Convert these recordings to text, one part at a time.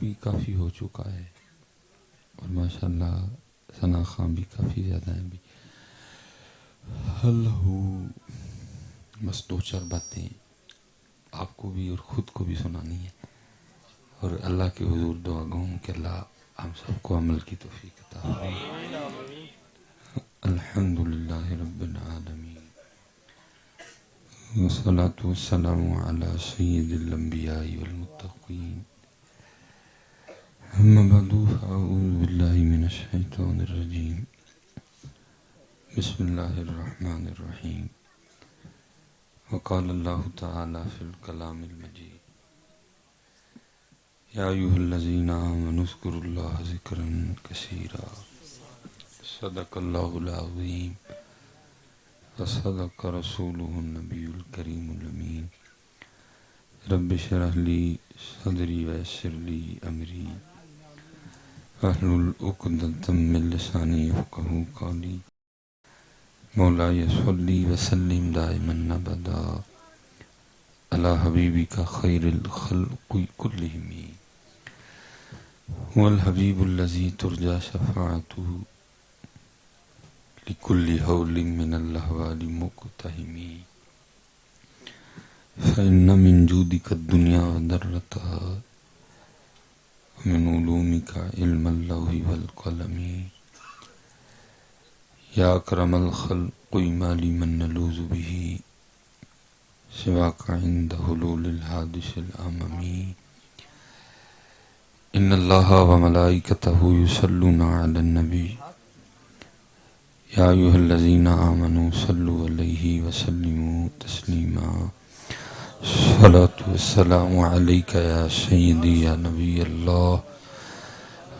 بھی کافی ہو چکا ہے اور ماشاءاللہ ثنا خان بھی کافی زیادہ ہیں بھی. بس 2-4 باتیں آپ کو بھی اور خود کو بھی سنانی ہے اور اللہ کے حضور دعا گو کہ اللہ ہم سب کو عمل کی توفیق عطا فرمائے. الحمدللہ رب العالمین والصلاة والسلام علی سید الانبیاء والمتقین. اما بعد فاعوذ باللہ من الشیطان الرجیم. بسم اللہ الرحمن الرحیم. وقال اللہ تعالی فی الکلام المجید یا ایھا الذین آمنوا اذکروا اللہ ذکرا کثیرا. صدق اللہ العظیم وصدق رسولہ النبی الکریم الامین. رب اشرح لی صدری ویسر لی امری واحلل عقدۃ من لسانی یفقہوا قولی. مولاي صلی وسلم دائما ابدا علی حبیبک خیر الخلق کلہم هو الحبیب الذی ترجى شفاعته لكل حول من الاحوال مقتحم. فإن من جودك الدنيا وذرتها ومن علومك علم اللوح والقلم. یا اکرم الخلق ما لی من نلوذ به سواک عند حلول الحادث الاممی. ان اللہ وملائکتہ یصلون علی النبی یا ایھا الذین آمنوا صلوا علیہ وسلموا تسلیما. الصلاۃ والسلام علیک یا سیدی یا نبی اللہ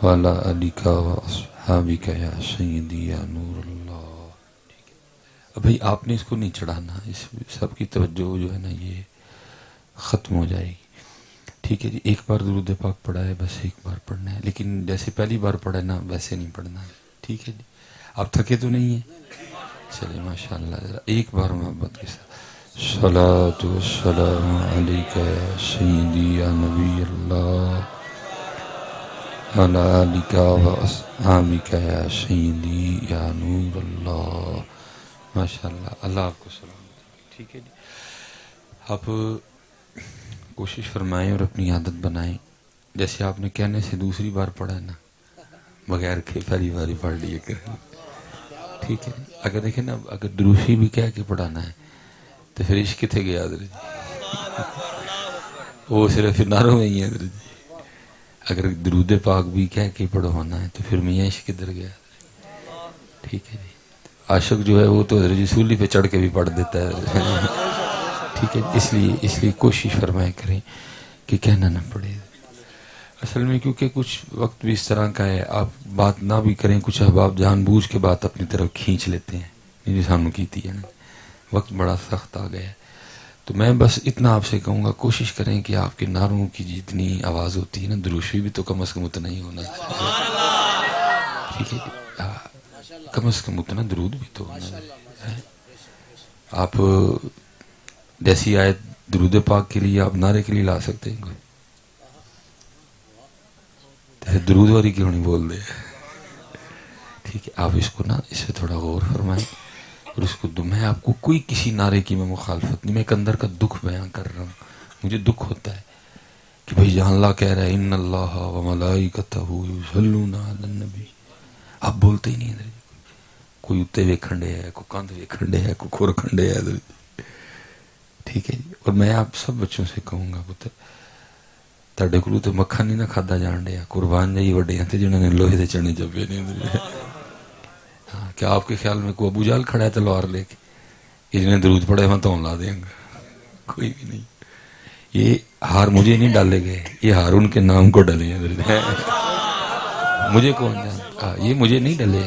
وعلی آلک واصحابک یا سیدی یا نور اللہ. بھئی آپ نے اس کو نہیں چڑھانا، اس سب کی توجہ جو ہے نا یہ ختم ہو جائے گی. ٹھیک ہے جی، ایک بار درود پاک پڑھا ہے، بس ایک بار پڑھنا ہے، لیکن جیسے پہلی بار پڑھا ہے نا ویسے نہیں پڑھنا ہے. ٹھیک ہے جی، آپ تھکے تو نہیں ہیں؟ چلے ماشاءاللہ ذرا ایک بار محبت کے ساتھ. الصلاۃ والسلام علیک یا سیدی یا نبی اللہ وعلی آلک واصحابک یا سیدی یا نور اللہ. ماشاءاللہ، اللہ آپ کو سلامت. ٹھیک ہے جی، آپ کوشش فرمائیں اور اپنی عادت بنائیں. جیسے آپ نے کہنے سے دوسری بار پڑھا ہے نا، بغیر کہ پہلی باری پڑھ لیے کریں. ٹھیک ہے جی، اگر دیکھیں نا اگر دروشی بھی کہہ کے پڑھانا ہے تو پھر عشق کتنے گیا حضرت جی، وہ صرف نعروں میں ہی ہے حضرت جی. اگر درود پاک بھی کہہ کے پڑھوانا ہے تو پھر میاں عشق کدھر گیا. ٹھیک ہے جی، عاشق جو ہے وہ تو حضرت سولی پہ چڑھ کے بھی پڑھ دیتا ہے. ٹھیک ہے، اس لیے کوشش فرمائے کریں کہ کہنا نہ پڑے. اصل میں کیونکہ کچھ وقت بھی اس طرح کا ہے، آپ بات نہ بھی کریں، کچھ احباب جان بوجھ کے بات اپنی طرف کھینچ لیتے ہیں. میری سامنے کیتی ہے نا، وقت بڑا سخت آ گیا ہے. تو میں بس اتنا آپ سے کہوں گا، کوشش کریں کہ آپ کے نعروں کی جتنی آواز ہوتی ہے نا، دروشی بھی تو کم از کم اتنا ہی ہونا چاہیے. ٹھیک ہے جی، کم از کم اتنا درود بھی تو ہونا ہے. آپ جیسی آیت درود پاک کے لیے آپ نعرے کے لیے لا سکتے ہیں کوئی، تو درود والی کیوں نہیں بول دے. ٹھیک ہے، آپ اس کو نا اس سے تھوڑا غور فرمائیں اور اس کو میں آپ کو کوئی کسی نعرے کی میں مخالفت نہیں، میں ایک اندر کا دکھ بیان کر رہا ہوں. مجھے دکھ ہوتا ہے کہ بھئی جہاں اللہ کہہ رہا ہے ان اللہ وملائکتہ یصلون علی النبی، آپ بولتے ہی نہیں. کوئی اتے ویکھن ہے، کوئی کاندھ ویکھن ہے، کوئی کھور کھنڈے ہے. ٹھیک ہے جی، اور میں آپ سب بچوں سے کہوں گا پتر تڈے کولوں تو مکھن نہیں نہ کھادا جان ڈیا، قربان جائی وڈے ہیں جنہوں نے لوہے دے چنے چبے نے. ہاں، کیا آپ کے خیال میں کوئی ابو جہل کھڑا ہے تلوار لے کے کہ جنہیں درود پڑے میں تو لا دیں گا؟ کوئی بھی نہیں. یہ ہار مجھے نہیں ڈالے گئے، یہ ہار ان کے نام کو ڈلے ہیں. مجھے کون جانتا، یہ مجھے نہیں ڈلے.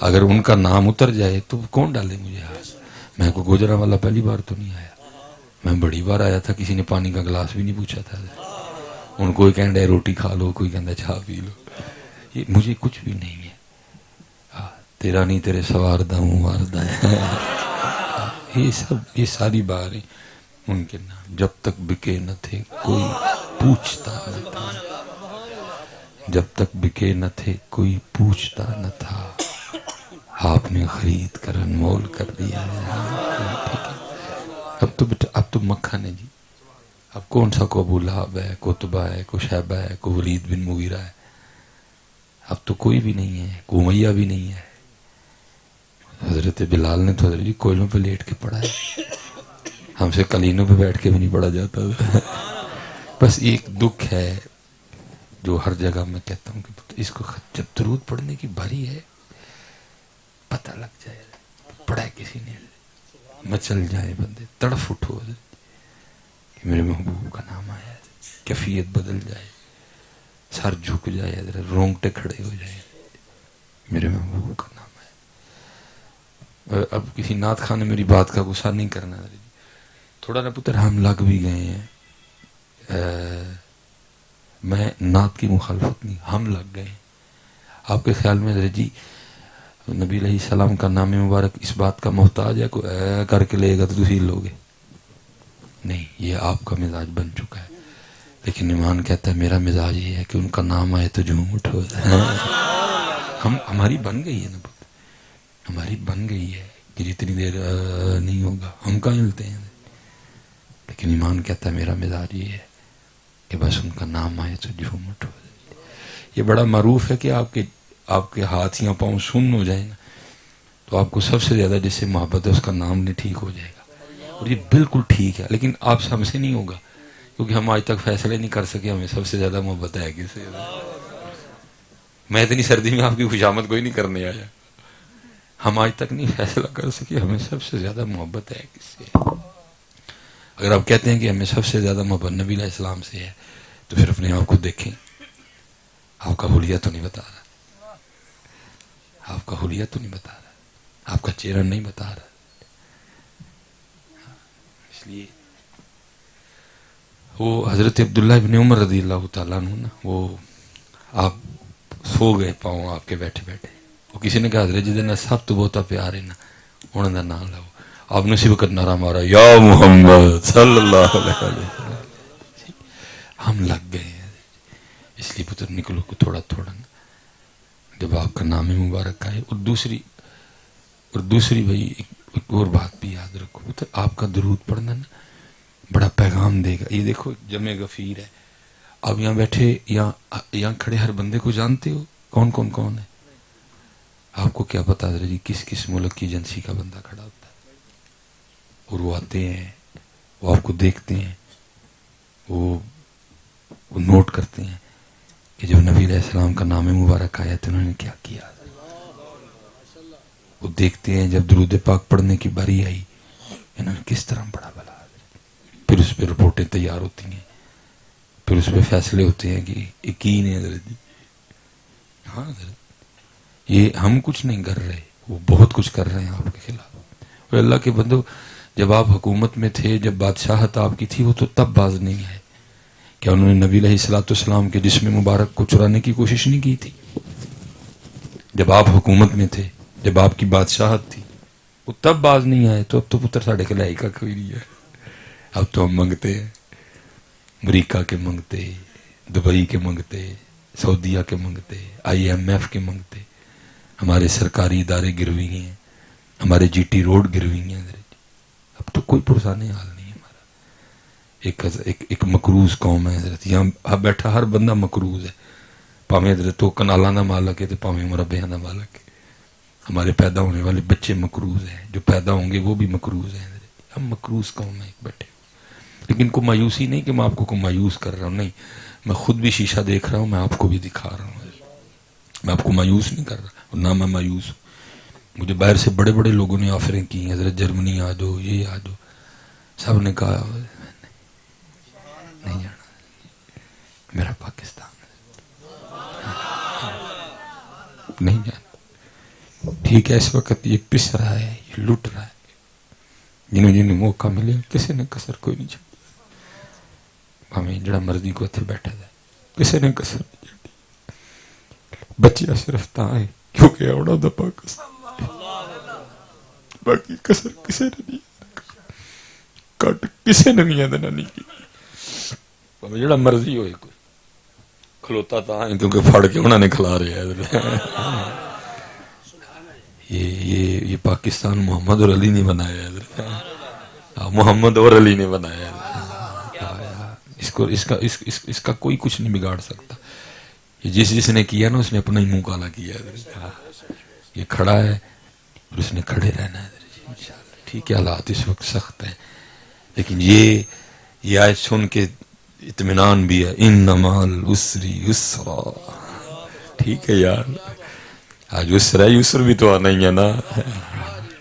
اگر ان کا نام اتر جائے تو کون ڈالے مجھے ہار؟ میں کو گوجرا والا پہلی بار تو نہیں آیا، میں بڑی بار آیا تھا. کسی نے پانی کا گلاس بھی نہیں پوچھا تھا. ان کوئی کہہ رہا روٹی کھا لو، کوئی کہہ چاہ پی لو. یہ مجھے کچھ بھی نہیں ہے. تیرا نہیں تیرے سواردہ ہوں واردہ ہے. یہ ساری باریں ان کے نام جب تک بکے نہ تھے کوئی پوچھتا نہ تھا. جب تک بکے نہ تھے کوئی پوچھتا نہ تھا، آپ نے خرید کر انمول کر دیا ہے۔ ٹھیک ہے، اب تو مکھن ہے جی، اب کون سا کو ابو لہب ہے، کو تبا ہے، کو شیبہ ہے، کو ولید بن مغیرہ ہے، اب تو کوئی بھی نہیں ہے، کو امیہ بھی نہیں ہے۔ حضرت بلال نے تو حضرت جی کوئلوں پہ لیٹ کے پڑھا ہے، ہم سے قلینوں پہ بیٹھ کے بھی نہیں پڑھا جاتا۔ بس ایک دکھ ہے جو ہر جگہ میں کہتا ہوں کہ اس کو جب درود پڑھنے کی باری ہے پتہ لگ جائے، پڑھا کسی نے، مچل جائے بندے، تڑف اٹھو کہ میرے محبوب کا نام آیا ہے، کیفیت بدل جائے، سر جھک جائے، رونگٹے کھڑے ہو جائے، میرے محبوب کا نام ہے۔ اب کسی نعت خان نے میری بات کا غصہ نہیں کرنا، تھوڑا نا پتر ہم لگ بھی گئے ہیں، میں نعت کی مخالفت نہیں، ہم لگ گئے ہیں۔ آپ کے خیال میں حضرت جی نبی علیہ السلام کا نام مبارک اس بات کا محتاج ہے کوئی کر کے لے گا تو تسی لوگے؟ نہیں، یہ آپ کا مزاج بن چکا ہے، لیکن ایمان کہتا ہے میرا مزاج یہ ہے کہ ان کا نام آئے تو جھوم اٹھو۔ ہماری بن گئی ہے نا، ہماری بن گئی ہے کہ جتنی دیر نہیں ہوگا ہم کہاں ملتے ہیں، لیکن ایمان کہتا ہے میرا مزاج یہ ہے کہ بس ان کا نام آئے تو جھوم اٹھو۔ یہ بڑا معروف ہے کہ آپ کے ہاتھ یا پاؤں سن ہو جائیں نا تو آپ کو سب سے زیادہ جس سے محبت ہے اس کا نام نہیں ٹھیک ہو جائے گا، اور یہ بالکل ٹھیک ہے، لیکن آپ سے ہم سے نہیں ہوگا کیونکہ ہم آج تک فیصلے نہیں کر سکے ہمیں سب سے زیادہ محبت ہے کس سے۔ میں اتنی سردی میں آپ کی خوشامد کوئی نہیں کرنے آیا، ہم آج تک نہیں فیصلہ کر سکے ہمیں سب سے زیادہ محبت ہے کس سے۔ اگر آپ کہتے ہیں کہ ہمیں سب سے زیادہ محبت نبی علیہ السلام سے ہے تو پھر اپنے آپ کو دیکھیں، آپ کا حلیہ تو نہیں بتا رہا، آپ کا حلیہ تو نہیں بتا رہا، آپ کا چہرہ نہیں بتا رہا۔ اس لیے وہ حضرت عبداللہ ابن عمر رضی اللہ تعالیٰ عنہ نا، وہ آپ سو گئے پاؤں آپ کے بیٹھے بیٹھے، وہ کسی نے کہا حضرت جی دینا سب تو بہت پیارے نا انہوں دا نام لاؤ، آپ نے اسی وقت نعرہ مارا یا محمد صلی اللہ علیہ وسلم۔ ہم لگ گئے ہیں، اس لیے پتر نکلو کو تھوڑا تھوڑا نا جب آپ کا نام مبارک آئے۔ اور دوسری بھائی ایک اور بات بھی یاد رکھو، پتر آپ کا درود پڑھنا نا بڑا پیغام دے گا۔ یہ دیکھو جمع غفیر ہے، آپ یہاں بیٹھے یہاں کھڑے ہر بندے کو جانتے ہو کون ہے؟ آپ کو کیا پتا حضرت جی کس کس ملک کی ایجنسی کا بندہ کھڑا ہوتا ہے، اور وہ آتے ہیں، وہ آپ کو دیکھتے ہیں، وہ نوٹ کرتے ہیں کہ جب نبی علیہ السلام کا نام مبارک آیا تو انہوں نے کیا کیا، وہ دیکھتے ہیں جب درود پاک پڑھنے کی باری آئی انہوں نے کس طرح پڑھا بلا، پھر اس پہ رپورٹیں تیار ہوتی ہیں، پھر اس پہ فیصلے ہوتے ہیں کہ یقین ہے حضرت جی، ہاں حضرت یہ ہم کچھ نہیں کر رہے، وہ بہت کچھ کر رہے ہیں آپ کے خلاف۔ اور اللہ کے بندو جب آپ حکومت میں تھے، جب بادشاہت آپ کی تھی، وہ تو تب باز نہیں ہے، کیا انہوں نے نبی علیہ السلام کے جسم مبارک کو چرانے کی کوشش نہیں کی تھی؟ جب آپ حکومت میں تھے، جب آپ کی بادشاہت تھی، وہ تب باز نہیں آئے، تو اب تو پتر ساڑھے کے لائی کا کوئی نہیں ہے، اب تو ہم منگتے ہیں، امریکہ کے منگتے، دبئی کے منگتے، سعودیہ کے منگتے، IMF کے منگتے، ہمارے سرکاری ادارے گروی ہیں، ہمارے GT روڈ گروی ہیں، اب تو کوئی پرسانے حال نہیں ہمارا۔ ایک مقروض قوم ہے حضرت، یہاں بیٹھا ہر بندہ مقروض ہے، پاویں حضرت تو کنالاں دا مالک ہے تو پاویں مربیاں دا مالک ہے، ہمارے پیدا ہونے والے بچے مقروض ہیں، جو پیدا ہوں گے وہ بھی مقروض ہیں، ہم مقروض قوم ہیں بیٹھے۔ لیکن کو مایوسی نہیں کہ میں آپ کو مایوس کر رہا ہوں، نہیں، میں خود بھی شیشہ دیکھ رہا ہوں، میں آپ کو بھی دکھا رہا ہوں، میں آپ کو مایوس نہیں کر رہا، اور نہ میں مایوس ہوں۔ مجھے باہر سے بڑے بڑے لوگوں نے آفریں کی ہیں، حضرت جرمنی آ جاؤ، یہ آ جاؤ، سب نے کہا نہیں جانا، میرا پاکستان نہیں جانا۔ ٹھیک ہے اس وقت یہ پس رہا ہے، یہ لٹ رہا ہے، جنہوں موقع ملے کسی نے کسر کوئی نہیں چھوڑی، ہمیں جڑا مرضی کو اتنے بیٹھا جائے، کسی نے کسر نہیں چھوڑی، بچیا صرف تا ہے کیونکہ اوڑا دا پاکستان، باقی کسر کسی نے نہیں کٹ کسی نے نہیں دینا نہیں کی، ہمیں جڑا مرضی ہوئے کوئی کھلوتا تھا کیونکہ پھڑ کے انہوں نے کھلا رہے ہیں یہ پاکستان محمد اور علی نے بنایا ہے، محمد اور علی نے بنایا ہے، اس کا کوئی کچھ نہیں بگاڑ سکتا. یہ جس نے کیا نا اس نے اپنا ہی منہ کالا کیا ہے. یہ کھڑا ہے اور اس نے کھڑے رہنا ہے. ٹھیک ہے حالات اس وقت سخت ہیں، لیکن یہ آیت سن کے اطمینان بھی ہے، انما العسر یسرا. ٹھیک ہے یار، آج یسر بھی تو آنا ہی ہے نا.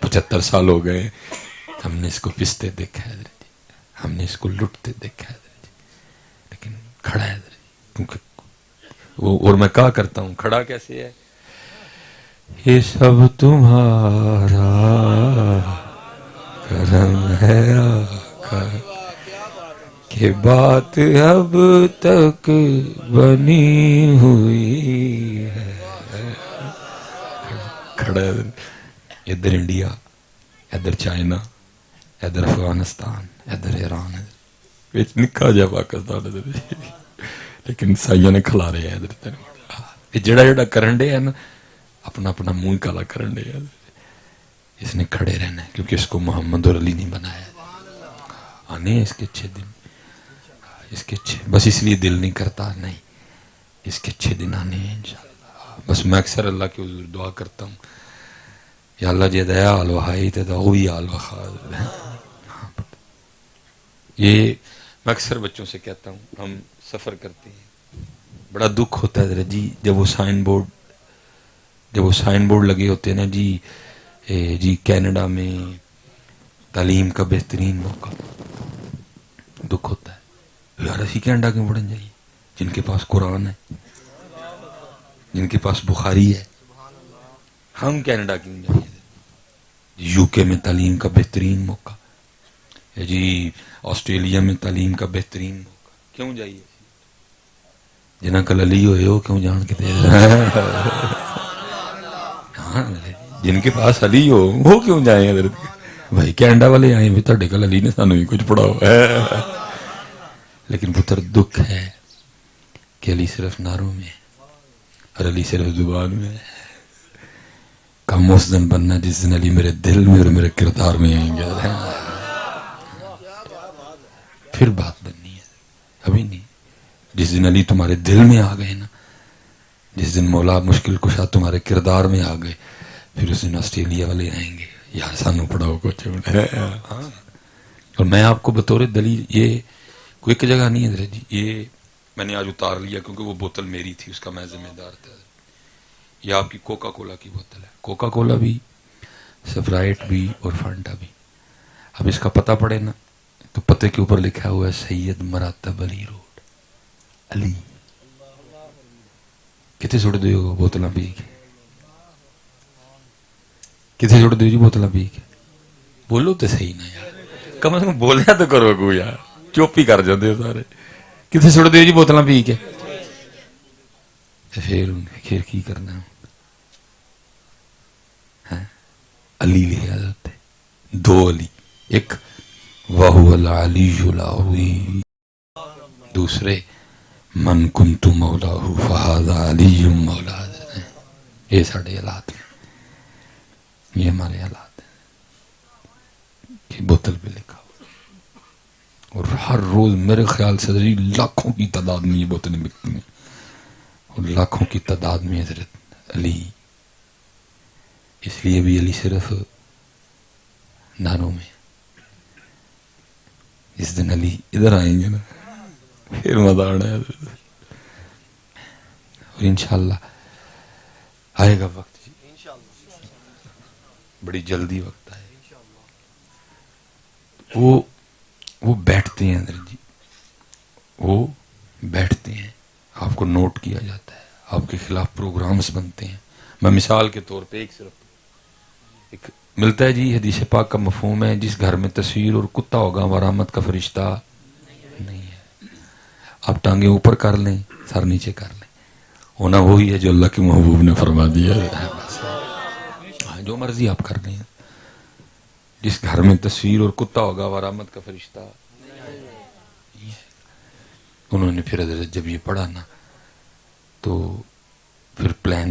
75 سال ہو گئے ہم نے اس کو پستے دیکھا ہے، ہم نے اس کو لٹتے دیکھا ہے، لیکن کھڑا ہے. کیونکہ اور میں کہا کرتا ہوں کھڑا کیسے ہے، یہ سب تمہارا کرم ہے آقا کہ بات اب تک بنی ہوئی ہے. کھڑا ہے ادھر انڈیا، ادھر چائنا، ادھر افغانستان، ادھر ایران، نکا جا پاکستان، لیکن سائیاں نے کھلا رہے ہیں ادھر. جڑا کرن ڈے ہے نا اپنا اپنا منہ کالا کرن ڈے. اس نے کھڑے رہنا ہے کیونکہ اس کو محمد اور علی نہیں بنایا. آنے اس کے اچھے دن، اس کے اچھے، بس اس لیے دل نہیں کرتا، نہیں اس کے اچھے دن آنے ہیں انشاءاللہ. بس میں اکثر اللہ کے حضور دعا کرتا ہوں، یا اللہ جے دیا آل وحائی تے دعوی آل وخاز. یہ میں اکثر بچوں سے کہتا ہوں، ہم سفر کرتے ہیں بڑا دکھ ہوتا ہے ذرا جی جب وہ سائن بورڈ لگے ہوتے ہیں نا جی کینیڈا میں تعلیم کا بہترین موقع، دکھ ہوتا ہے یار اسی کینیڈا کیوں پڑھن جائیے جن کے پاس قرآن ہے، جن کے پاس بخاری ہے. ہم کینیڈا کیوں جائیے؟ یو کے میں تعلیم کا بہترین موقع، جی آسٹریلیا میں تعلیم کا بہترین موقع، کیوں جائیے؟ جنہاں کل علی ہوئے ہو کیوں جان کے دے جن کے پاس علی ہو وہ کیوں جائیں حضرت بھائی. کینیڈا والے آئے بھی تھوڑے کل علی نے سانو بھی کچھ پڑھاؤ ہے. لیکن پتر دکھ ہے کہ علی صرف ناروں میں اور علی صرف زبان میں. کم اس دن بننا جس دن علی میرے دل میں اور میرے کردار میں آئیں گے. پھر بات بننی ہے، ابھی نہیں. جس دن علی تمہارے دل میں آ گئے نا، جس دن مولا مشکل کشا تمہارے کردار میں آ گئے، پھر اس دن آسٹریلیا والے آئیں گے یار سانو پڑھاؤ کچھ. اور میں آپ کو بطور دلیل، یہ کوئی ایک جگہ نہیں ہے جی، یہ میں نے آج اتار لیا کیونکہ وہ بوتل میری تھی، اس کا میں ذمہ دار تھا. یہ آپ کی کوکا کولا کی بوتل ہے، کوکا کولا بھی، سپرائٹ بھی اور فانٹا بھی. اب اس کا پتہ پڑے نا تو پتے کے اوپر لکھا ہوا ہے سید مراتب علی روڈ علی. کتنے سٹ دیو بوتل پی کے، کتنے سٹ دیو جی بوتل پی کے؟ بولو تو صحیح نا یار، کم از کم بولیا تو کرو کو یار، چپ ہی کر جاتے ہو سارے. کتنے سٹ دیو جی بوتل پی کے؟ پھر کی کرنا؟ علی لکھا جاتا ہے، دو علی، ایک وَهُوَ الْعَلِيُّ الْعَظِيمُ، دوسرے من کنت مولاہ فہذا علی مولا. یہ سارے حالات ہیں، یہ ہمارے حالات ہیں کہ بوتل پہ لکھا ہوا. اور ہر روز میرے خیال سے لاکھوں کی تعداد میں یہ بوتلیں بکتی ہیں، اور لاکھوں کی تعداد میں حضرت علی. اس لیے بھی علی صرف ناروں میں. اس دن علی ادھر آئیں گے نا پھر مزہ آنا ہے. اور انشاءاللہ آئے گا وقت، بڑی جلدی وقت آئے. وہ بیٹھتے ہیں اندر جی، وہ بیٹھتے ہیں، آپ کو نوٹ کیا جاتا ہے، آپ کے خلاف پروگرامز بنتے ہیں. میں مثال کے طور پہ ایک ملتا ہے جی، حدیث پاک کا مفہوم ہے جس گھر میں تصویر اور کتا ہوگا وہاں رحمت کا فرشتہ نہیں ہے. آپ ٹانگیں اوپر کر لیں، سر نیچے کر لیں، ہونا وہی ہے جو اللہ کے محبوب نے فرما دیا ہے. جو مرضی آپ کر لیں. جس گھر میں تصویر اور کتا ہوگا وہ رحمت کا فرشتہ نہیں ہے. انہوں نے پھر حضرت جب یہ پڑھا نا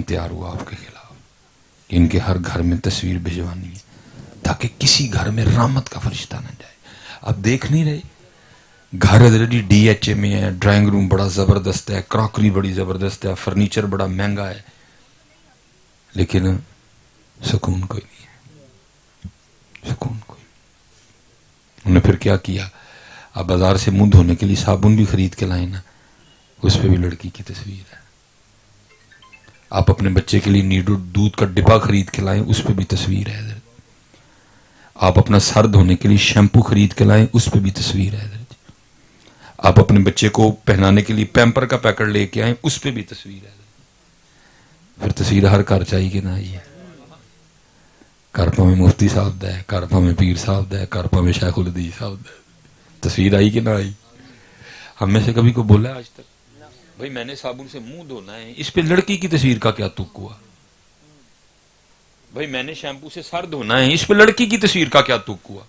پلان تیار ہوا آپ کے خلاف کہ ان کے ہر گھر میں تصویر بھجوانی ہے تاکہ کسی گھر میں رحمت کا فرشتہ نہ جائے. آپ دیکھ نہیں رہے گھر آلریڈی ڈی ایچ اے میں ہے, ڈرائنگ روم بڑا زبردست ہے, کراکری بڑی زبردست ہے, فرنیچر بڑا مہنگا ہے, لیکن سکون کوئی نہیں ہے, سکون کوئی نہیں. انہوں نے پھر کیا کیا, آپ بازار سے منہ دھونے کے لیے صابن بھی خرید کے لائیں نا, اس پہ بھی لڑکی کی تصویر ہے. آپ اپنے بچے کے لیے نیڈو دودھ کا ڈبا خرید کے لائیں, اس پہ بھی تصویر ہے. آپ اپنا سر دھونے کے لیے شیمپو خرید کے لائیں, اس پہ بھی تصویر ہے. آپ اپنے بچے کو پہنانے کے لیے پیمپر کا پیکٹ لے کے آئیں, اس پہ بھی تصویر ہے. پھر تصویر ہر گھر چاہیے کہ نہ آئیے. کارپا میں مفتی صاحب ہے, کارپا میں پیر صاحب ہے, کارپا میں شیخ الحدیث صاحب ہے, تصویر آئی کہ نہ آئی؟ ہم میں سے کبھی کو بولا ہے آج تک بھائی میں نے صابن سے منہ دھونا ہے, اس پہ لڑکی کی تصویر کا کیا تک ہوا؟ بھائی میں نے شیمپو سے سر دھونا ہے, اس پہ لڑکی کی تصویر کا کیا تک ہوا؟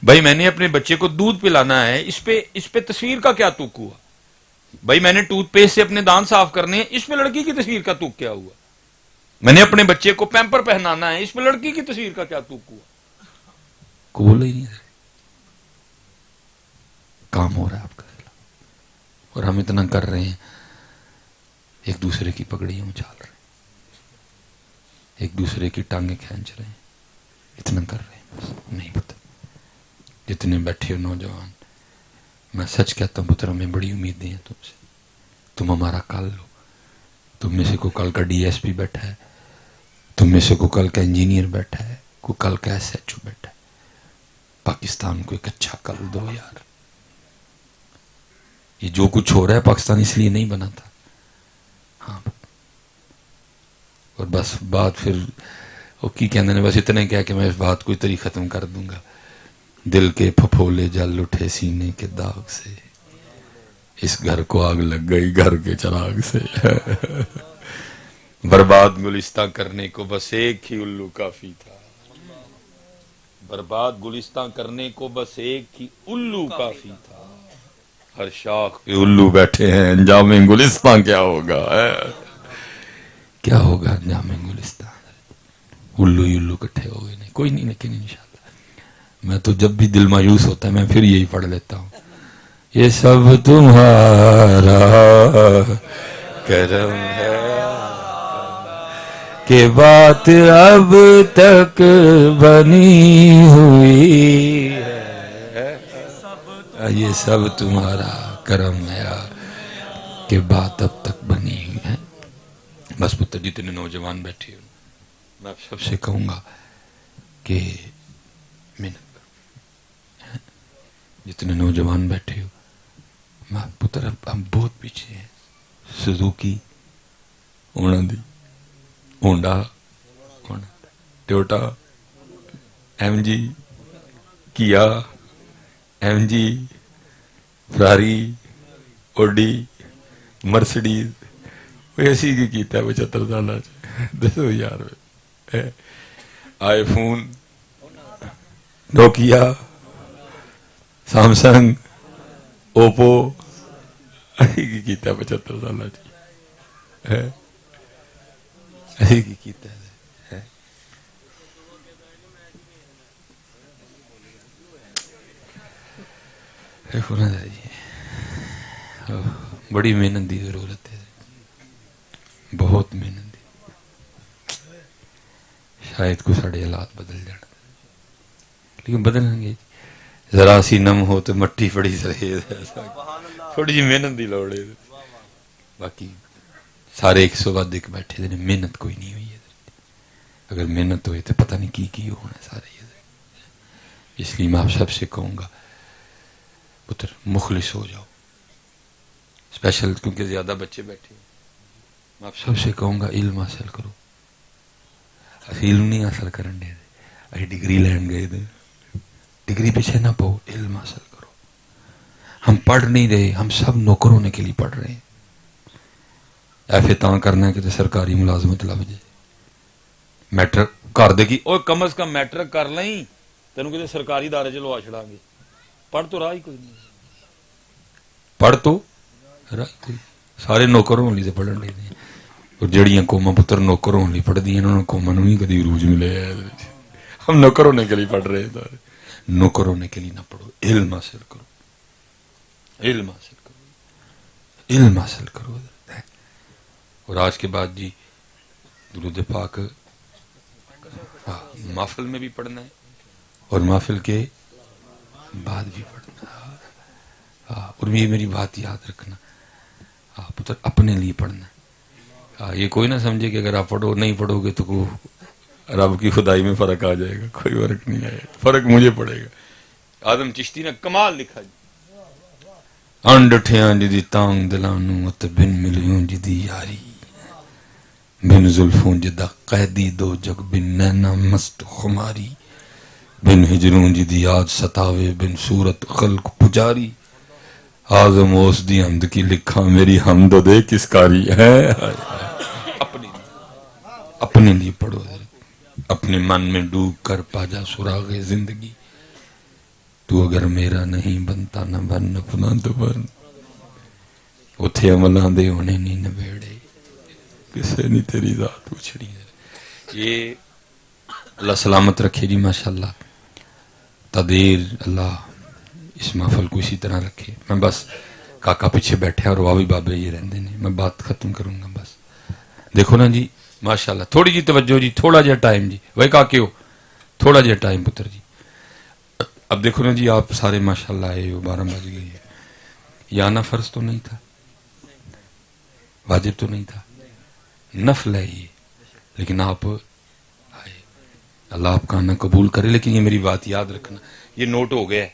بھائی میں نے اپنے بچے کو دودھ پلانا ہے, اس پہ تصویر کا کیا تک ہوا؟ بھائی میں نے ٹوتھ پیسٹ سے اپنے دانت صاف کرنے ہیں, اس پہ لڑکی کی تصویر کا تک کیا ہوا؟ میں نے اپنے بچے کو پیمپر پہنانا ہے, اس پہ لڑکی کی تصویر کا کیا تک ہوا؟ قبول ہی نہیں. کام ہو رہا ہے آپ کا اور ہم اتنا کر رہے ہیں, ایک دوسرے کی پگڑیاں اچھال رہے ہیں, ایک دوسرے کی ٹانگیں کھینچ رہے ہیں, اتنا کر رہے ہیں. بس نہیں پتا جتنے بیٹھے ہو نوجوان, میں سچ کہتا ہوں پتر, ہمیں بڑی امیدیں ہیں تم سے. تم ہمارا کل لو. تم میں سے کوئی کل کا ڈی ایس پی بیٹھا ہے, تم میں سے کوئی کل کا انجینئر بیٹھا ہے, کوئی کل کا ایس ایچ او بیٹھا ہے. پاکستان کو ایک اچھا کل دو یار. یہ جو کچھ ہو رہا ہے پاکستان اس لیے نہیں بنا تھا. ہاں اور بس بات پھر وہ کی کہنے نے بس اتنے کیا کہ میں اس بات کو اتنی ختم کر دوں گا. دل کے پھپھولے جل اٹھے سینے کے داغ سے, اس گھر کو آگ لگ گئی گھر کے چراغ سے. برباد گلستان کرنے کو بس ایک ہی الو کافی تھا. برباد گلستان کرنے کو بس ایک ہی الو کافی تھا. ہر شاخ پہ الو بیٹھے ہیں, انجام گلستان کیا ہوگا؟ کیا ہوگا انجام گلستان؟ الو ہی الو کٹھے ہو گئے. نہیں کوئی نہیں, لیکن انشاءاللہ میں تو جب بھی دل مایوس ہوتا ہے میں پھر یہی پڑھ لیتا ہوں, یہ سب تمہارا کرم ہے کہ بات اب تک بنی ہوئی ہے. یہ سب تمہارا کرم ہے کہ بات اب تک بنی ہوئی ہے. بس پتر جتنے نوجوان بیٹھے ہو, میں آپ سب سے کہوں گا کہ محنت کرو. جتنے نوجوان بیٹھے ہو, میں پتر ہم بہت پیچھے ہیں. Suzuki Honda Toyota M G Kia M جی فراری اوڈی مرسڈیز, ایسی کی کیتا ہے 75 سال. دسو یار, آئی فون, نوکیا, سامسنگ, اوپو, ایسی کی کیتا ہے 75 سال. ایسی کی کیتا ہے. بڑی محنت دی ضرورت ہے, بہت محنت دی. شاید کو ساڑے حالات بدل جان, لیکن بدلیں گے. ذرا سی نم ہو تو مٹی پڑی سفید, تھوڑی جی محنت دی لوڑ ہے. باقی سارے 100 بیٹھے دے, محنت کوئی نہیں ہوئی ہے. اگر محنت ہوئی تو پتہ نہیں کی ہونا سارے. اس لیے میں آپ سب سے کہوں گا پتر مخلص ہو جاؤ, اسپیشل کیونکہ زیادہ بچے بیٹھے ہیں. میں آپ سب سے کہوں گا علم حاصل کرو. اسی علم نہیں حاصل کرن دے, اسی ڈگری لین گئے دے. ڈگری پیچھے نہ پاؤ, علم حاصل کرو. ہم پڑھ نہیں رہے, ہم سب نوکر ہونے کے لیے پڑھ رہے ہیں. ایف اے تاں کرنا ہے کہ سرکاری ملازمت لگ جائے. میٹرک کر دے گی, اور کم از کم میٹرک کر لیں, تینوں کہتے سرکاری ادارے چ لوا چھڑا گے. پڑھ تو رہا ہی کوئی نہیں, پڑھ تو رہا ہی کوئی. سارے نوکر ہونے سے پڑھن لے. اور جڑیاں قوماں پتر نوکر ہونے لی پڑھ دی انہوں نے قوماں نہیں کدی عروج ملے. ہم نوکر ہونے کے لیے پڑھ رہے ہیں. نوکر ہونے کے لیے نہ پڑھو, علم حاصل کرو, علم حاصل کرو, علم حاصل کرو. اور آج کے بعد جی درود پاک محفل میں بھی پڑھنا ہے اور محفل کے بعد بھی پڑھنا ہے. اور یہ میری بات یاد رکھنا, پتر اپنے لیے پڑھنا. یہ کوئی نہ سمجھے کہ اگر آپ پڑھو نہیں پڑھو گے تو رب کی خدائی میں فرق آ جائے گا. کوئی فرق نہیں آئے گا, فرق مجھے پڑے گا. آدم چشتی نے کمال لکھا جی, انڈٹھیاں جدی تانگ دلانو ات بن ملیوں جدی یاری, بن زلفوں جدا قیدی دو جگ, بن نینا مست خماری, بن ہجروں جدی یاد ستاوے, بن صورت خلق پجاری. آزم اوس دی حمد کی لکھا میری حمد دے کس کاری ہے. اپنے لیے پڑھو, اپنے من میں ڈوب کر پا جا سراغ زندگی. تو اگر میرا نہیں بنتا نہ بن اپنا تو بن. اتھے عملاں دے ہونے نہیں نبیڑے, کسے نہیں تیری ذات پوچھنی. یہ اللہ سلامت رکھے جی. ماشاءاللہ تدیر اللہ اس محفل کو اسی طرح رکھے. میں بس کاکا پیچھے بیٹھے اور واوی بابے یہ رہندے نے, میں بات ختم کروں گا. بس دیکھو نا جی ماشاءاللہ, تھوڑی جی توجہ جی, تھوڑا جا ٹائم جی. وہی کاکے ہو, تھوڑا جا ٹائم پتر جی. اب دیکھو نا جی آپ سارے ماشاءاللہ آئے ہو, 12 بج گئے ہیں. یہ آنا فرض تو نہیں تھا, واجب تو نہیں تھا, نفل ہے یہ, لیکن آپ آئے. اللہ آپ کا آنا قبول کرے. لیکن یہ میری بات یاد رکھنا, یہ نوٹ ہو گیا ہے.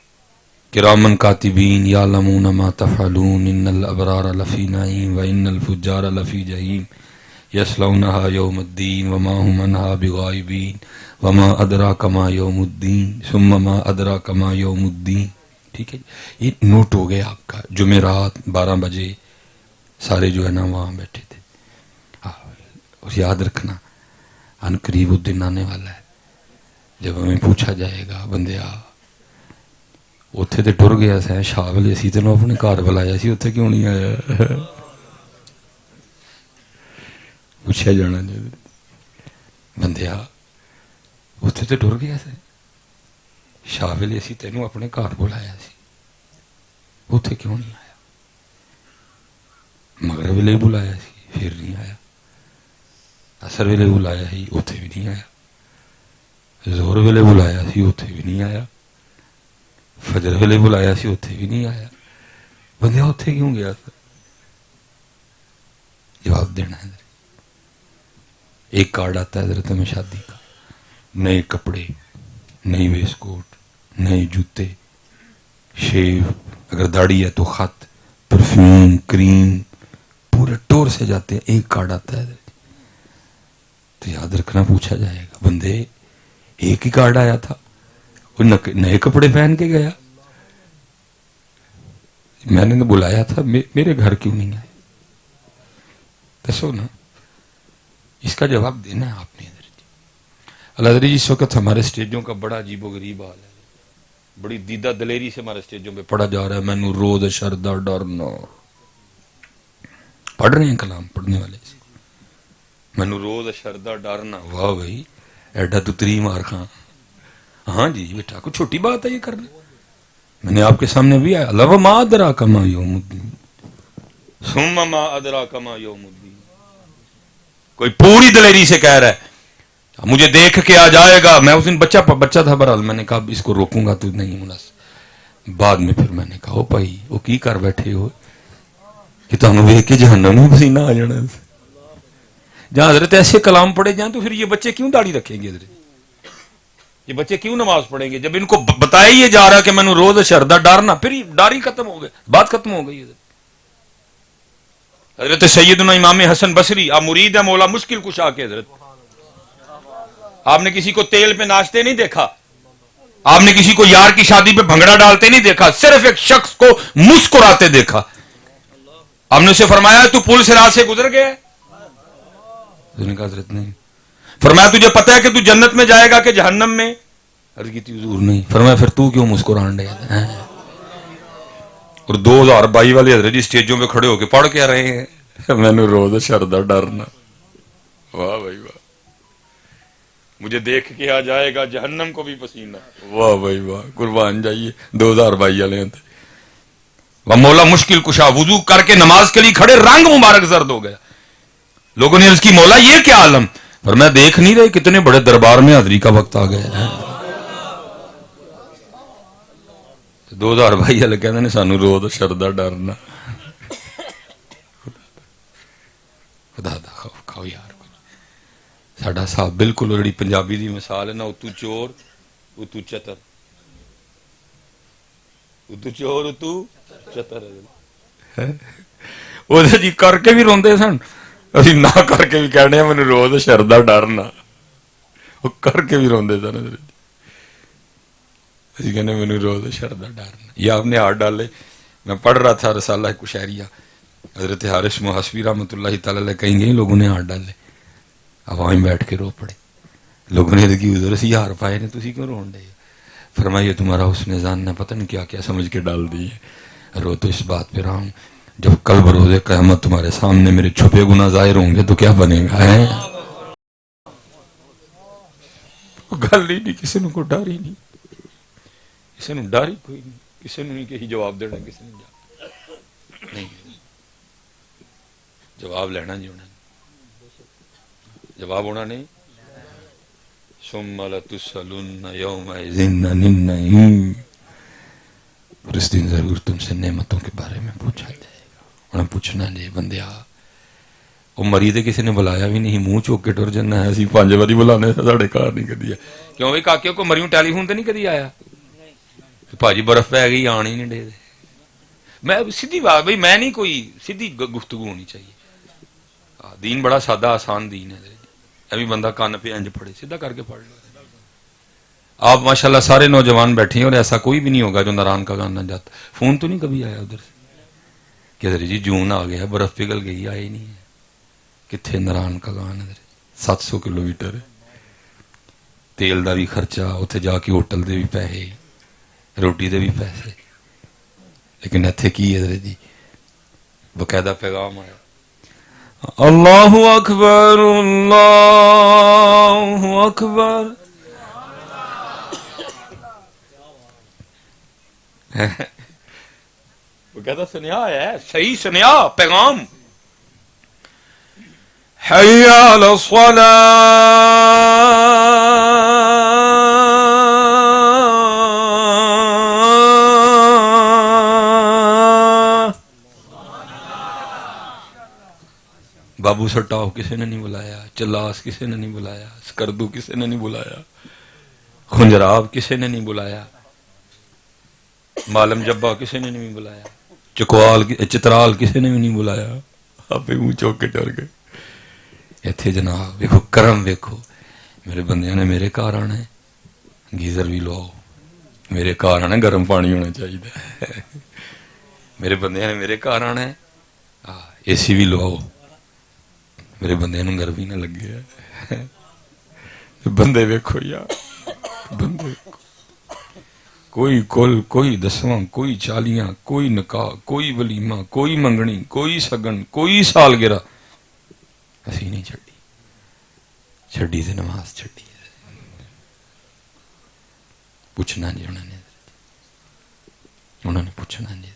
کرامن کاتبین یعلمون ما تفعلون ان الابرار لفی نعیم وان الفجار لفی جحیم یصلونها یوم الدین وما هم عنها بغائبین وما ادراک ما یوم الدین ثم ما ادراک ما یوم الدین. ٹھیک ہے, یہ نوٹ ہو گیا آپ کا. جمعرات 12 بجے سارے جو ہے نا وہاں بیٹھے تھے. اور یاد رکھنا ان قریب الدن آنے والا ہے جب ہمیں پوچھا جائے گا بندیا اتھے تے ٹر گیا سا شاہ والے اسی تینوں اپنے گھر بلایا سی, اتھے کیوں نہیں آیا. پوچھا جانا جی بندیا اتھے تے ٹر گیا سا شاہ والے اسی تینوں اپنے گھر بلایا سی, اتھے کیوں نہیں آیا. مغرب ویلے بلایا سی پھر نہیں آیا, عصر ویلے بلایا سی اتھے بھی نہیں آیا, زہر ویلے بلایا سی اتھے بھی نہیں آیا, فجر ویلے بلایا سی اتھے بھی نہیں آیا. بندیا اتھے کیوں گیا تھا؟ جواب دینا ہے. ایک کارڈ آتا ہے حضرت میں شادی کا, نئے کپڑے, نئی ویسٹ کوٹ, نئے جوتے, شیو, اگر داڑھی ہے تو خط, پرفیوم, کریم, پورے ٹور سے جاتے ہیں. ایک کارڈ آتا ہے تو یاد رکھنا پوچھا جائے گا بندے ایک ہی کارڈ آیا تھا, وہ نئے کپڑے پہن کے گیا, میں نے بلایا تھا میرے گھر کیوں نہیں آئے. دسو نا, اس کا جواب دینا ہے آپ نے. اللہ جی اس وقت ہمارے اسٹیجوں کا بڑا عجیب و غریب حال ہے, بڑی دیدہ دلیری سے ہمارے اسٹیجوں پہ پڑھا جا رہا ہے. میں نو روز شردہ ڈرنا پڑھ رہے ہیں کلام پڑھنے والے سے, میں نو روز شردہ ڈرنا. واہ بھائی ایڈا تو تری مار خان. ہاں جی بیٹا کوئی چھوٹی بات ہے یہ کرنا. میں نے آپ کے سامنے بھی آیا لو ما ادراک ما یوم الدین ثم ما ادراک ما یوم الدین. کوئی پوری دلیری سے کہہ رہا ہے مجھے دیکھ کے آ جائے گا. میں اس دن بچہ تھا بہرحال, میں نے کہا اس کو روکوں گا تو نہیں مناسب. بعد میں پھر میں نے کہا او بھائی وہ کی کر بیٹھے ہو کہ تمہیں دیکھ کے جہنم میں پسینہ آ جانا. جہاں حضرت ایسے کلام پڑھے جائیں تو پھر یہ بچے کیوں داڑھی رکھیں گے حضرت, یہ بچے کیوں نماز پڑھیں گے جب ان کو بتایا ہی جا رہا کہ میں نے روز شردہ ڈارنا, پھر داڑھی ختم ہو گئی, بات ختم ہو گئی. حضرت سیدنا امام حسن بصری, آپ مرید ہے مولا مشکل کشا کے. حضرت آپ نے کسی کو تیل پہ ناچتے نہیں دیکھا, آپ نے کسی کو یار کی شادی پہ بھنگڑا ڈالتے نہیں دیکھا, صرف ایک شخص کو مسکراتے دیکھا. آپ نے اسے فرمایا تو پل سے رات سے گزر گیا؟ اس نے کہا حضرت نہیں. فرمایا تجھے پتا ہے کہ تو جنت میں جائے گا کہ جہنم میں؟ عرض کی تھی حضور نہیں. فرمایا پھر تو کیوں مسکران رہے ہیں؟ اور 2022 والے حضرت جی اسٹیجوں پہ کھڑے ہو کے پڑھ کیا رہے ہیں میں نے روز شردہ ڈرنا. واہ بھائی واہ، مجھے دیکھ کے آ جائے گا جہنم کو بھی پسینہ، واہ بھائی واہ، قربان جائیے 2022 والے تھے۔ وہ مولا مشکل کشا وضو کر کے نماز کے لیے کھڑے، رنگ مبارک زرد ہو گیا، لوگوں نے عرض کی مولا یہ کیا عالم، پر میں دیکھ نہیں رہے کتنے بڑے دربار میں حاضری کا وقت آ گیا ہے۔ 2022 والے کہتے ہیں سانو روز شردا ڈرنا، خدا دا خوف کھاؤ یار۔ ساڈا صاحب بالکل جڑی پنجابی دی مثال ہے نا، اتو چور اتو چتر، اتو چور اتو چتر وہ جی کر کے بھی روندے سن، ابھی نہ کر کے بھی کہنے مینوں روز شردا ڈرنا، وہ کر کے بھی روندے سن، اسی کہنے مینوں روز شردا ڈرنا۔ یہ آپ نے ہاتھ ڈالے، میں پڑھ رہا تھا رسالہ کشیریہ، حضرت حارث محاسبی رحمۃ اللہ تعالی علیہ کہیں گے لوگوں نے ہاتھ ڈالے، عوام بیٹھ کے رو پڑے، لوگوں نے کی حضور سے ہار پائے نے تسی کیوں رون ڈے؟ فرمایا یہ تمہارا حسن ظن ہے، پتہ نہیں کیا کیا سمجھ کے ڈال دی ہے، رو تو اس بات پہ رہا ہوں جب کل بروز قیامت تمہارے سامنے میرے چھپے گناہ ظاہر ہوں گے تو کیا بنے گا ہے؟ گل ہی نہیں، کسی نے کو ڈر ہی نہیں، کسی نے ڈر ہی کوئی نہیں، کسی نے نہیں کہ جواب دینا، کسی نے نہیں جواب لینا جی ہونا، جواب ہونا نہیں۔ ثم لتسألن یومئذ عن النعیم، اور اس دن ضرور تم سے نعمتوں کے بارے میں پوچھا جائے گا۔ انہیں پوچھنا جی بندیا، وہ مریض کسی نے بلایا بھی نہیں، منہ چوک کے ٹر جانا ہے، اسی 5 باری بلانے سے ساڑھے کار نہیں کدی ہے، کیوں بھی کاکیوں کو مریوں ٹیلی فون تے نہیں کدی آیا، بھاجی برف پہ گئی آن ہی نہیں دے دے۔ میں سیدھی بات بھائی، میں نہیں کوئی سیدھی گفتگو ہونی چاہیے، دین بڑا سادہ آسان دین ہے، ابھی بندہ کان پہ انج پڑھے، سیدھا کر کے پڑھ لو۔ آپ ماشاءاللہ سارے نوجوان بیٹھے ہیں اور ایسا کوئی بھی نہیں ہوگا جو ناران کا گانا جاتا، فون تو نہیں کبھی آیا ادھر سے کہ حضرت جی جون آ گیا، برف پگھل گئی، آئے نہیں ہے، کتنے ناران کا گانا، 700 کلومیٹر تیل دا بھی خرچہ، اتنے جا کے ہوٹل دے بھی پیسے، روٹی دے بھی پیسے، لیکن اتنے کی حضرت جی باقاعدہ پیغام آیا، اللہ اکبر اللہ اکبر، وہ کہتا سنیا ہے، صحیح سنیا پیغام، حی علی الصلاۃ، بابو سٹاؤ کسی نے نہیں بلایا، چلاس کسی نے نہیں بلایا، سکردو کسی نے نہیں بلایا، خنجراب کسی نے نہیں بلایا، معلم جبا کسی نے نہیں بلایا، چکوال چترال کسی نے بھی نہیں بلایا، آپ منہ چوک کے ڈر گئے۔ اتنے جناب ویکھو کرم، ویکھو میرے بندیاں نے میرے گھر آنا ہے، گیزر بھی لواؤ، میرے گھر آنا گرم پانی ہونا چاہیے، میرے بندیاں نے میرے گھر آنا ہے، اے سی بھی لواؤ، میرے بندے نوں گرمی نہ لگے، بندے ویکھو یار، بندے ویکھو، کوئی کل، کوئی دسواں، کوئی چالیاں، کوئی نکاح، کوئی ولیمہ، کوئی منگنی، کوئی سگن، کوئی سالگرہ، اسی نہیں چھڈی، چھڈی تے نماز چھڈی، پوچھنا جی انہوں نے پوچھنا جی،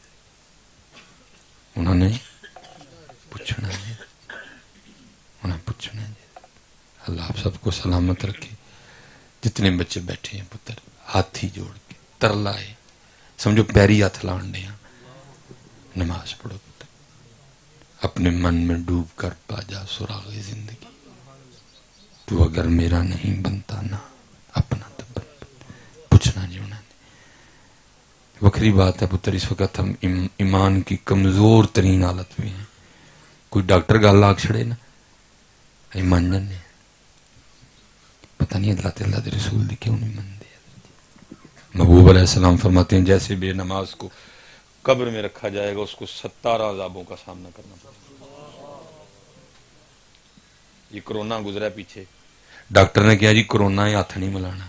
انہوں نے پوچھنا جی، انہیں پوچھنا جی۔ اللہ آپ سب کو سلامت رکھے، جتنے بچے بیٹھے ہیں پتر ہاتھ ہی جوڑ کے ترلا ہے، سمجھو پیری ہاتھ لان دیا، نماز پڑھو پتر، اپنے من میں ڈوب کر پا جا سراغ زندگی، تو اگر میرا نہیں بنتا نا اپنا تو پوچھنا جی انہوں نے۔ وکری بات ہے پتر، اس وقت ہم ایمان کی کمزور ترین حالت میں ہیں، کوئی ڈاکٹر گل آگ چھڑے نا ایمان جانے، پتہ نہیں اللہ تعالیٰ دے رسول دی کیوں نہیں مندے۔ محبوب علیہ السلام فرماتے ہیں جیسے بے نماز کو قبر میں رکھا جائے گا، اس کو 17 عذابوں کا سامنا کرنا پڑے گا۔ یہ کرونا گزرا پیچھے، ڈاکٹر نے کہا جی کرونا ہاتھ نہیں ملانا،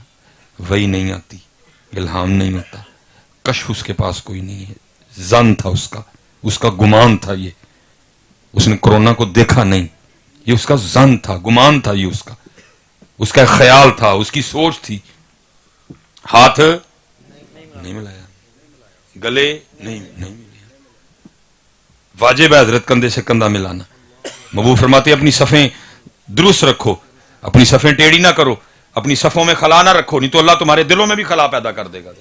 وہی نہیں آتی، الہام نہیں ہوتا، کشف اس کے پاس کوئی نہیں ہے، زن تھا اس کا گمان تھا، یہ اس نے کرونا کو دیکھا نہیں، یہ اس کا ظن تھا، گمان تھا، یہ اس کا خیال تھا، اس کی سوچ تھی. ہاتھ نہیں ملایا، گلے نہیں ملے. واجب ہے حضرت کندھے سے کندھا ملانا. محبوب فرماتے اپنی صفیں درست رکھو، اپنی صفیں ٹیڑھی نہ کرو، اپنی صفوں میں خلا نہ رکھو، نہیں تو اللہ تمہارے دلوں میں بھی خلا پیدا کر دے گا.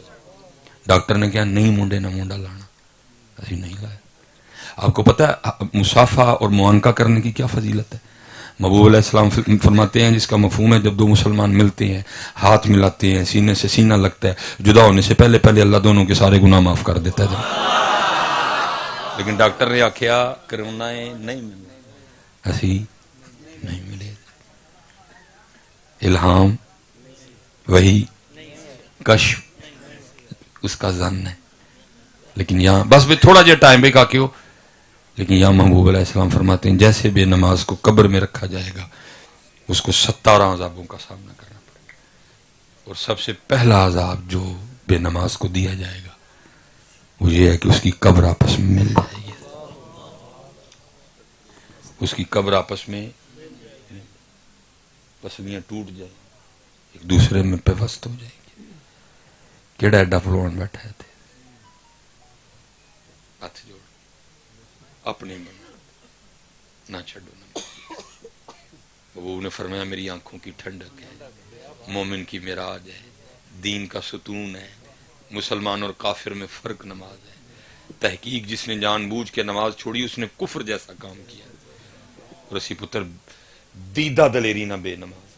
ڈاکٹر نے کہا نہیں منڈے نہ منڈا لانا، ابھی نہیں لایا. آپ کو پتہ ہے مصافحہ اور معانقہ کرنے کی کیا فضیلت ہے؟ محبوب علیہ السلام فرماتے ہیں جس کا مفہوم ہے جب دو مسلمان ملتے ہیں، ہاتھ ملاتے ہیں، سینے سے سینہ لگتا ہے، جدا ہونے سے پہلے اللہ دونوں کے سارے گناہ معاف کر دیتا ہے. لیکن ڈاکٹر نے آخیا کرونا نہیں ملے، اسی نہیں ملے. الہام، وہی، کشف اس کا ظن ہے. لیکن یہاں بس بھی تھوڑا جہا ٹائم بھی کاکے ہو، لیکن یہاں محبوب علیہ السلام فرماتے ہیں جیسے بے نماز کو قبر میں رکھا جائے گا اس کو 17 عذابوں کا سامنا کرنا پڑے گا. اور سب سے پہلا عذاب جو بے نماز کو دیا جائے گا وہ یہ ہے کہ اس کی قبر آپس میں مل جائے گی. اس کی قبر آپس میں پسلیاں ٹوٹ جائیں، ایک دوسرے میں پیوست ہو جائیں گی. کیڑا ایڈا پروان بیٹھا ہے تھے، ہاتھ جوڑ اپنے من نہ چھڑو نہ. وہ نے فرمایا میری آنکھوں کی ٹھنڈک ہے، مومن کی معراج ہے، دین کا ستون ہے. مسلمان اور کافر میں فرق نماز ہے. تحقیق جس نے جان بوجھ کے نماز چھوڑی اس نے کفر جیسا کام کیا. رسی پتر دیدہ دلیری نہ بے نماز،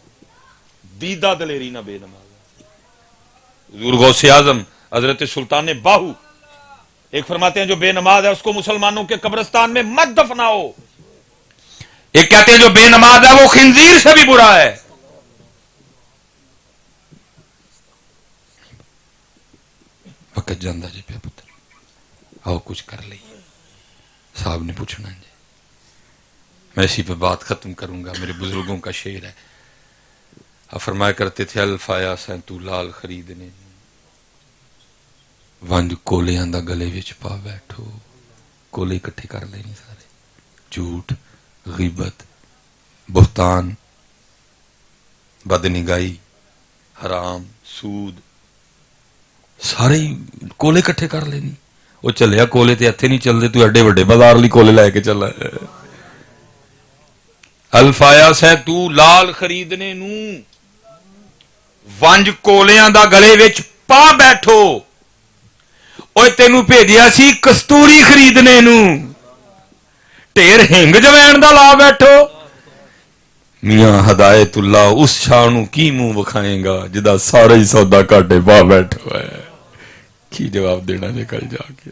دیدہ دلیری نہ بے نماز. حضور غوث اعظم حضرت سلطان باہو ایک فرماتے ہیں جو بے نماز ہے اس کو مسلمانوں کے قبرستان میں مت دفناؤ. ایک کہتے ہیں جو بے نماز ہے وہ خنزیر سے بھی برا ہے. وقت جاندہ جی پہ پتر آؤ کچھ کر لئیے. صاحب نے پوچھنا جی، میں اسی پہ بات ختم کروں گا. میرے بزرگوں کا شعر ہے. آپ فرمایا کرتے تھے الفایا سین تو لال خریدنے ونج کولیاں دا گلے وچ پا بیٹھو. کولے اکٹھے کر لے نہیں سارے، جھوٹ، غیبت، بہتان، بدنگاہی، حرام، سود، سارے کولے اکٹھے کر لینی. وہ چلیا کولے تے اتھے نہیں چلتے، تو ایڈے وڈے بازار لی کولے لے کے چلا. الفایا سہ تو لال خریدنے نو ونج کولیاں دا گلے وچ پا بیٹھو. اوے تینوں بھیجیا سی کستوری خریدنے نو، ٹھیر ہنگ جوین دا لا بیٹھو. میاں ہدایت اللہ اس شاہ نو کی منہ وکھائیں گا جدا سارا ہی سودا کاٹے پا بیٹھو ہے. کی جواب دینا دے کل جا کے؟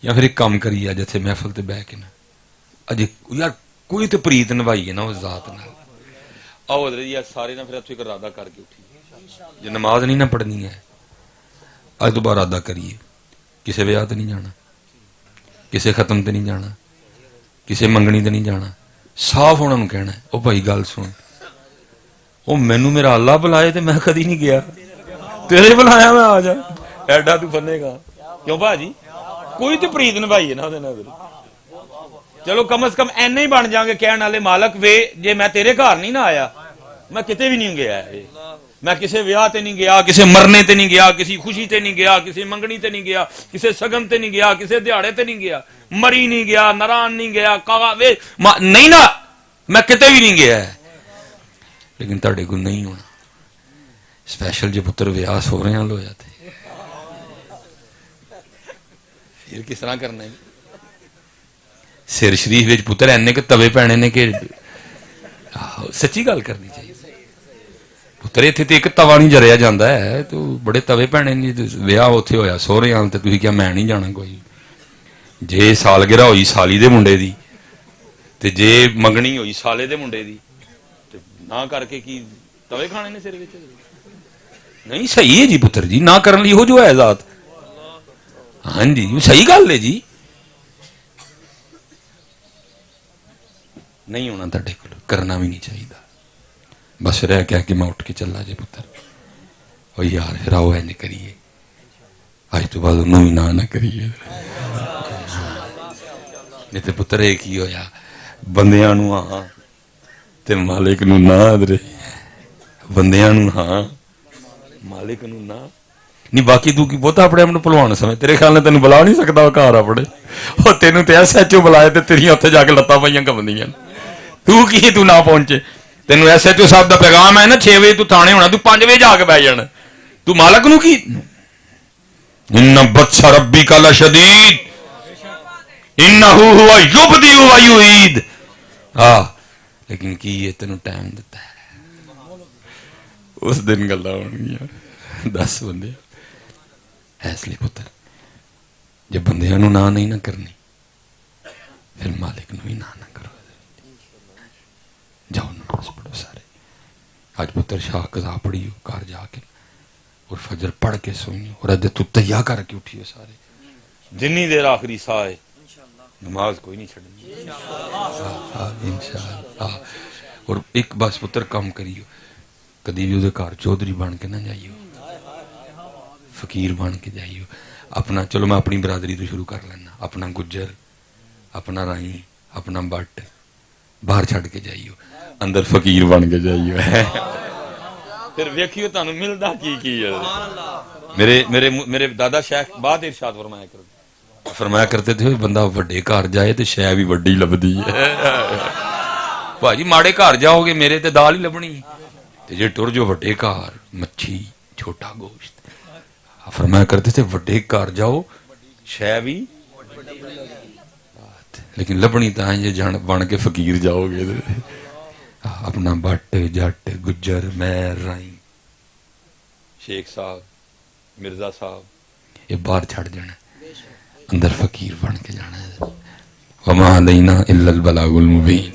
یا پھر ایک کام کریے جیسے محفل تے بہ کے نا اجے یار کوئی تو پریت نبھائی ہے نا اس ذات نال. آؤ حضرت جی سارے نا پھر اتوں ایک ارادہ کر کے اٹھی، جو نماز نہیں نہ پڑھنی ہے اج دوبارہ ارادہ کریے. کسے بیاہ تے نہیں جانا، کسے ختم تے نہیں جانا، کسے منگنی تے نہیں جانا. صاف انہاں نوں کہنا ہے او بھائی گل سن، او مینوں میرا اللہ بلائے تے میں کدی نہیں گیا، تیرے بلایا میں آ جا. ایڈا تو بنے گا کیوں بھاجی؟ کوئی تو پریت نبھائی ہے نا دے نال. چلو کم از کم اینے ہی بن جاؤں گے کہنے والے مالک وے جے میں تیرے گھر نہیں نہ آیا میں کتے بھی نہیں گیا. میں کسی ویاہ تے نہیں گیا، کسی مرنے تے نہیں گیا، کسی خوشی تے نہیں گیا، کسی منگنی تے نہیں گیا، کسی سگن تے نہیں گیا، کسی دیہڑے تے نہیں گیا، مری نہیں گیا، نران نہیں گیا، نہیں نا میں کتے بھی نہیں گیا. لیکن تہاڈے کول نہیں ہونا. اسپیشل جو پتر ویاس ہو رہے ہیں لویا تھے پھر کس طرح کرنا ہے؟ سر شریف وچ پتر اینے کے توے پینے نے کہ سچی گل کرنی چاہیے. پتر اتنے تو ایک توا نہیں جریا جاتا ہے تو بڑے توے پینے ویاہ اتنے ہویا سوہرے آل تے تسی کیا میں نہیں جانا کوئی. جے سالگرہ ہوئی سالی دے منڈے دی تے جے منگنی ہوئی سالے دے منڈے دی تے نہ کر کے کی توے کھانے نے سر وچ؟ نہیں صحیح ہے جی پتر جی، نہ کرن لی ہو جو ہے ذات. ہاں جی صحیح گل ہے جی. نہیں ہونا تہاڈے کول، کرنا بھی نہیں چاہیے. بس رہ کہہ کے میں اٹھ کے چلا جے پتر او یار پھر آؤ اینج کریے اج تو بعد انہوں بھی نہ کریے. نہیں تو پتر ایک ہی ہویا بندیاں نو ہاں تے مالک نو نہ ادرے بندیاں نو ہاں مالک نو نہ نہیں باقی تو کی بہتا اپنے اپنے پلوان سمے تیرے خیال نے تینوں بلا نہیں سکتا وہ گھر اپنے وہ تینوں تے ایس ایچ او بلائے تے تیریاں اتنے جا کے لتاں پائیاں کبندیاں تو کی تو نہ پہنچے تینوں ایس ایچ او صاحب دا پیغام ہے نا 6 بجے تو تھانے ہونا تو 5 بجے جا کے بہ جانا تو مالک نو کی ان بطش ربک لشدید انہ ہوا یبدئ و یعید لیکن کی یہ تینوں ٹائم دیتا ہے اس دن گلا ہونگیاں 10 بندے اس لیے پتر جب بندیاں نو نہ نہیں نہ کرنی پھر مالک نو بھی نہ کرو جاؤ نماز پڑھو سارے آج پتر شاہ قضا پڑھی ہو گھر جا کے اور فجر پڑھ کے سوئیو اور ادھر تو تیار کر کے اٹھیو سارے جنی دیر آخری سا ہے نماز کوئی نہیں چھڑنی انشاءاللہ اور ایک بس پتر کام کریو کدی بھی ادھر گھر چودھری بن کے نہ جائیو فقیر بن کے جائیو اپنا چلو میں اپنی برادری تو شروع کر لینا اپنا گجر اپنا رائی اپنا بٹ باہر چھڑ کے جائیو اندر فقیر بن کے جائیو پھر ویکھیو تانوں ملدا کی ہے میرے دادا شیخ بعد ارشاد فرمایا کرتے تھے بندہ وڈے گھر جائے تے شے بھی وڈی لبدی ہے بھاجی ماڑے گھر جاؤ گے میرے تے دال ہی لبنی تے جے ٹر جو وڈے گھر مچھی چھوٹا گوشت فرمایا کرتے تھے وڈے گھر جاؤ شے بھی لیکن لبنی تا ہے جے بن کے فقیر جاؤ گے اپنا بٹ جٹ گجر میر رائی شیخ صاحب مرزا صاحب یہ باہر چھڑ جانا اندر فقیر بن کے جانا ہے وما علینا الا البلاغ المبین